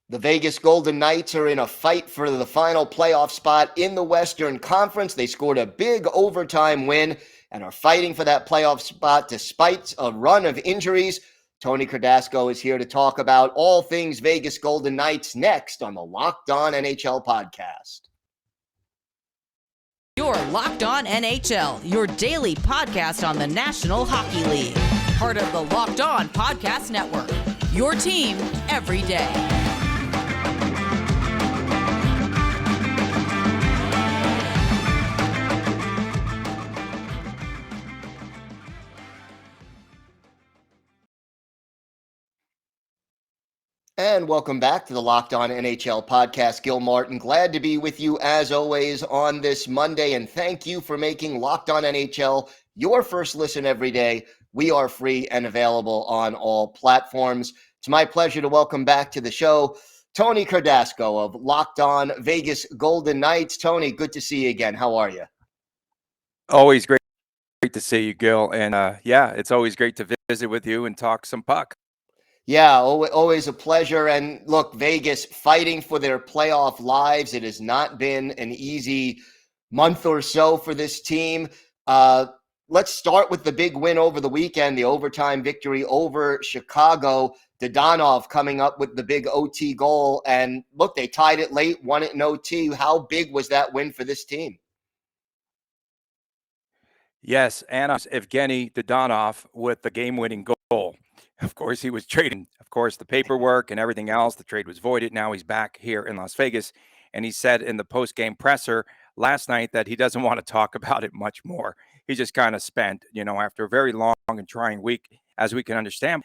The Vegas Golden Knights are in a fight for the final playoff spot in the Western Conference. They scored a big overtime win and are fighting for that playoff spot despite a run of injuries. Tony Cordasco is here to talk about all things Vegas Golden Knights next on the Locked On NHL podcast. You're Locked On NHL, your daily podcast on the National Hockey League. Part of the Locked On Podcast Network, your team every day. And welcome back to the Locked On NHL podcast. Gil Martin, glad to be with you as always on this Monday. And thank you for making Locked On NHL your first listen every day. We are free and available on all platforms. It's my pleasure to welcome back to the show Tony Cordasco of Locked On Vegas Golden Knights. Tony, good to see you again. How are you? Always great to see you, Gil. And it's always great to visit with you and talk some puck. Yeah, always a pleasure. And look, Vegas fighting for their playoff lives. It has not been an easy month or so for this team. Let's start with the big win over the weekend, the overtime victory over Chicago. Dadonov coming up with the big OT goal. And look, they tied it late, won it in OT. How big was that win for this team? Yes, and Evgenii Dadonov with the game-winning goal. Of course, he was traded. Of course, the paperwork and everything else, the trade was voided. Now he's back here in Las Vegas. And he said in the post-game presser last night that he doesn't want to talk about it much more. He just kind of spent, after a very long and trying week, as we can understand.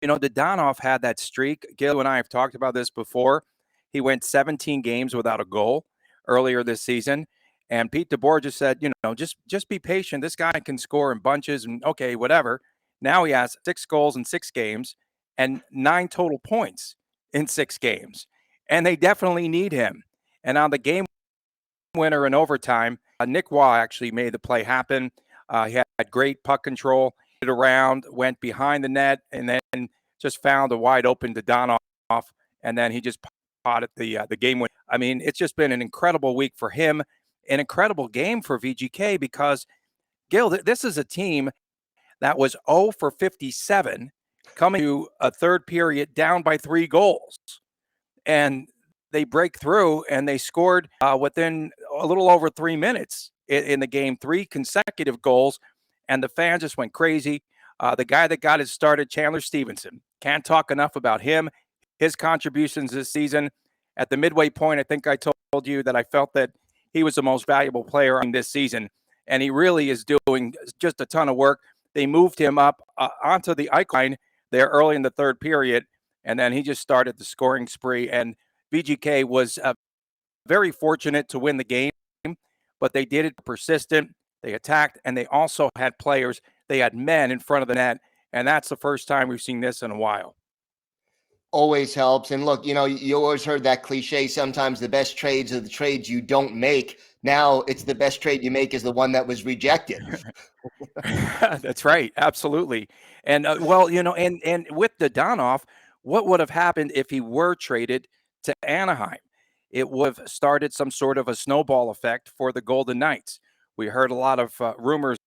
Dadonov had that streak. Gil and I have talked about this before. He went 17 games without a goal earlier this season. And Pete DeBoer just said, just be patient. This guy can score in bunches and okay, whatever. Now he has 6 goals in 6 games and 9 total points in 6 games. And they definitely need him. And on the game winner in overtime, Nick Waugh actually made the play happen. He had great puck control, hit around, went behind the net, and then just found a wide open Dadonov, and then he just potted the game winner. I mean, it's just been an incredible week for him, an incredible game for VGK because, Gil, this is a team that was 0 for 57 coming to a third period down by 3 goals. And they break through and they scored within a little over 3 minutes in the game, 3 consecutive goals. And the fans just went crazy. The guy that got it started, Chandler Stevenson, can't talk enough about him, his contributions this season. At the midway point, I think I told you that I felt that he was the most valuable player on this season. And he really is doing just a ton of work. They moved him up onto the Eichel line there early in the third period, and then he just started the scoring spree. And VGK was very fortunate to win the game, but they did it persistent. They attacked, and they also had players. They had men in front of the net, and that's the first time we've seen this in a while. Always helps. And look, you always heard that cliche, sometimes the best trades are the trades you don't make. Now it's the best trade you make is the one that was rejected. That's right. Absolutely. And and with Dadonov, what would have happened if he were traded to Anaheim? It would have started some sort of a snowball effect for the Golden Knights. We heard a lot of rumors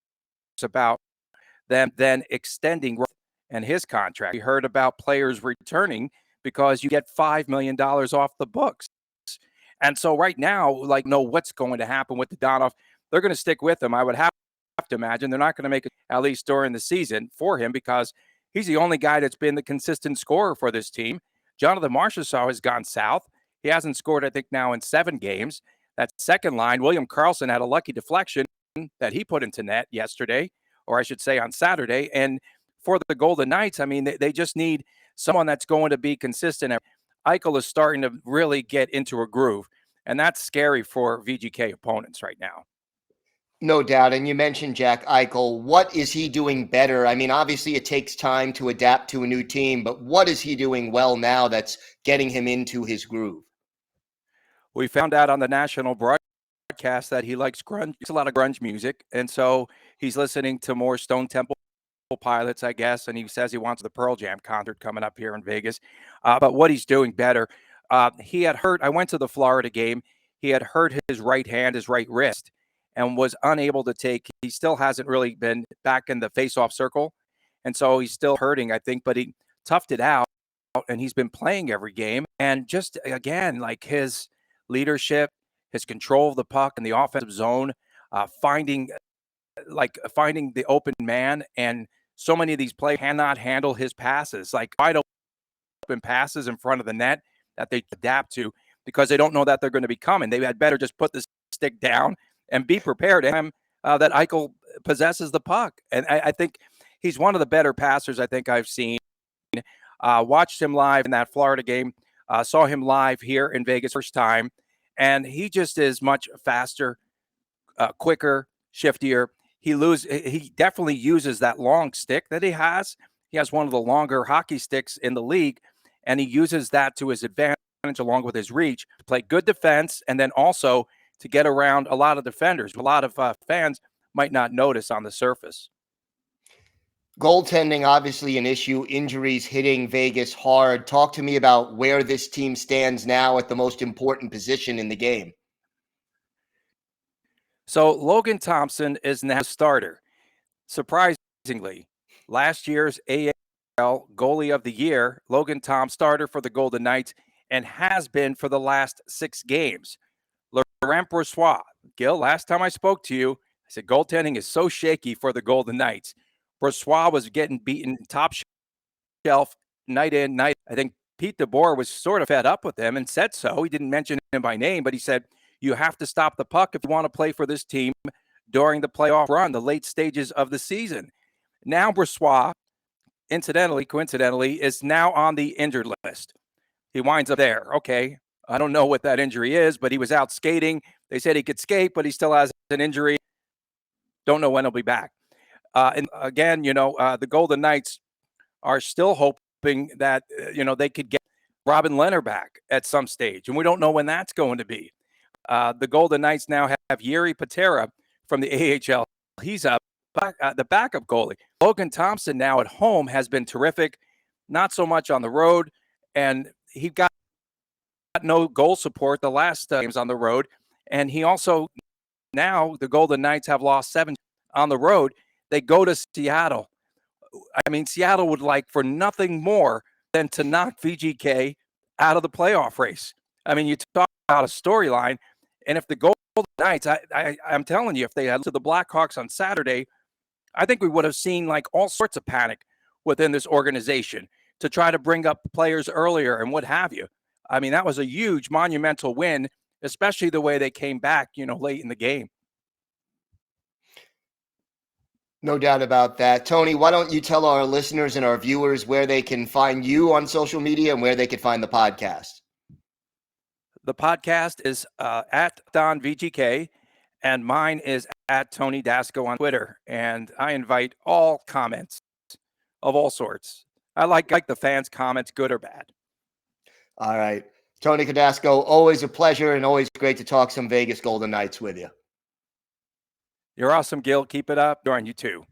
about them then extending and his contract. We heard about players returning because you get $5 million off the books. And so right now, know what's going to happen with Dadonov. They're going to stick with him. I would have to imagine they're not going to make it at least during the season for him because he's the only guy that's been the consistent scorer for this team. Jonathan Marchessault has gone south. He hasn't scored, I think, now in 7 games. That second line, William Karlsson had a lucky deflection that he put into net yesterday, or I should say on Saturday. And for the Golden Knights, I mean, they just need someone that's going to be consistent. Eichel is starting to really get into a groove, and that's scary for VGK opponents right now. No doubt. And you mentioned Jack Eichel. What is he doing better? I mean, obviously it takes time to adapt to a new team, but what is he doing well now that's getting him into his groove? We found out on the national broadcast that he likes grunge. It's a lot of grunge music, and so he's listening to more Stone Temple Pilots, I guess, and he says he wants the Pearl Jam concert coming up here in Vegas. But what he's doing better, He had hurt. I went to the Florida game. He had hurt his right hand, his right wrist, and was unable to take. He still hasn't really been back in the face-off circle, and so he's still hurting, I think. But he toughed it out, and he's been playing every game. And just again, like his leadership, his control of the puck in the offensive zone, finding the open man, and so many of these players cannot handle his passes, like wide open passes in front of the net that they adapt to because they don't know that they're going to be coming. They had better just put the stick down and be prepared. And that Eichel possesses the puck, and I think he's one of the better passers I think I've seen. Watched him live in that Florida game. Saw him live here in Vegas first time, and he just is much faster, quicker, shiftier. He definitely uses that long stick that he has. He has one of the longer hockey sticks in the league, and he uses that to his advantage along with his reach to play good defense, and then also to get around a lot of defenders. A lot of fans might not notice on the surface. Goaltending, obviously an issue. Injuries hitting Vegas hard. Talk to me about where this team stands now at the most important position in the game. So Logan Thompson is now a starter. Surprisingly, last year's AHL goalie of the year, Logan Thompson, starter for the Golden Knights, and has been for the last 6 games. Laurent Brossoit, Gil, last time I spoke to you, I said goaltending is so shaky for the Golden Knights. Brossoit was getting beaten top shelf night in, night. I think Pete DeBoer was sort of fed up with him and said so. He didn't mention him by name, but he said, you have to stop the puck if you want to play for this team during the playoff run, the late stages of the season. Now Brossoit, coincidentally, is now on the injured list. He winds up there. Okay, I don't know what that injury is, but he was out skating. They said he could skate, but he still has an injury. Don't know when he'll be back. And again, the Golden Knights are still hoping that, they could get Robin Lehner back at some stage. And we don't know when that's going to be. The Golden Knights now have Jiri Patera from the AHL. He's up, the backup goalie. Logan Thompson now at home has been terrific, not so much on the road. And he got no goal support the last games on the road. And he also, now the Golden Knights have lost 7 on the road. They go to Seattle. I mean, Seattle would like for nothing more than to knock VGK out of the playoff race. I mean, you talk about a storyline, and if the Golden Knights, I'm telling you, if they had to the Blackhawks on Saturday, I think we would have seen like all sorts of panic within this organization to try to bring up players earlier and what have you. I mean, that was a huge, monumental win, especially the way they came back, late in the game. No doubt about that. Tony, why don't you tell our listeners and our viewers where they can find you on social media and where they could find the podcast? The podcast is at Don VGK, and mine is at Tony Dasco on Twitter. And I invite all comments of all sorts. I like the fans' comments, good or bad. All right. Tony Cordasco, always a pleasure and always great to talk some Vegas Golden Knights with you. You're awesome, Gil. Keep it up. Darn, you too.